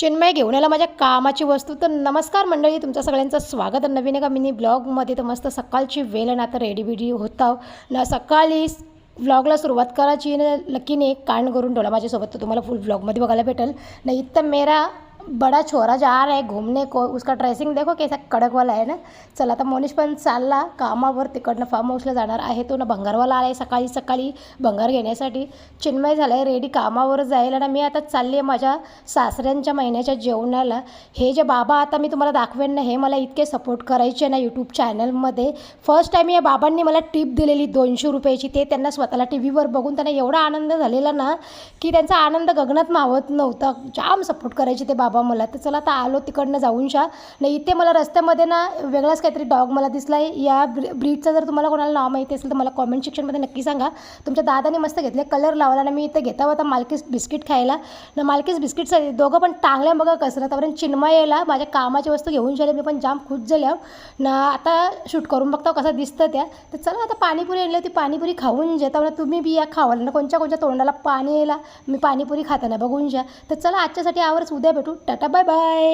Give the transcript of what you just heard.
चिन्मय घेऊन आला माझ्या कामाची वस्तू. तर नमस्कार मंडळी, तुमचं सगळ्यांचं स्वागत आहे नवीन एका मिनी ब्लॉगमध्ये. तर मस्त सकाळची वेळ आहे ना, आता रेडी बिडी होता ना, सकाळी व्लॉगला सुरुवात करायची ना. लकीने एक कांड करून ठेवला माझ्यासोबत, तो तुम्हाला फुल व्लॉगमध्ये बघायला भेटेल. नाही इथं मेरा बड़ा छोरा जा रहा है घूमने को, उसका ड्रेसिंग देखो कैसा कडक वाला है ना. चला आता मोनिश पण चालला कामावर, तिकडनं फार्म हाऊसला जाणार आहे तो ना. भंगारवाला आला आहे सकाळी सकाळी भंगार घेण्यासाठी. चिन्मय झाला आहे रेडी कामावर जायला ना. मी आता चालली आहे माझ्या सासऱ्यांच्या महिन्याच्या जेवणाला. हे जे बाबा आता मी तुम्हाला दाखवेन ना, हे मला इतके सपोर्ट करायचे ना यूट्यूब चॅनलमध्ये. फर्स्ट टाईम या बाबांनी मला टिप दिलेली 200 रुपयाची. ते त्यांना स्वतःला टी व्हीवर बघून त्यांना एवढा आनंद झालेला ना, की त्यांचा आनंद गगनात मावत नव्हता. जाम सपोर्ट करायचे ते बाबा मला. तर चला आता आलो तिकडनं जाऊन नाही. इथे मला रस्त्यामध्ये ना वेगळाच काहीतरी डॉग मला दिसला आहे. या ब्रीडचं जर तुम्हाला कोणाला नाव माहिती असेल तर मला कॉमेंट सेक्शनमध्ये नक्की सांगा. तुमच्या दादाने मस्त घेतले, कलर लावला ना. मी इथं घेता होता मालकीस बिस्किट खायला ना. मालकीस बिस्किटचं दोघं पण टांगल्या बघा कसरत. कारण चिन्मय यायला माझ्या कामाची वस्तू घेऊन झाले. मी पण जाम खुश झाल्या ना. आता शूट करून बघता कसं दिसतं त्या. तर चला आता पाणीपुरी आणली होती, पाणीपुरी खाऊन जेता ना. तुम्ही बी या खावाल ना, कोणत्या तोंडाला पाणी यायला मी पाणीपुरी खाताना बघून जा. तर चला आजच्यासाठी आवरच, उद्या भेटू. Tata bye bye.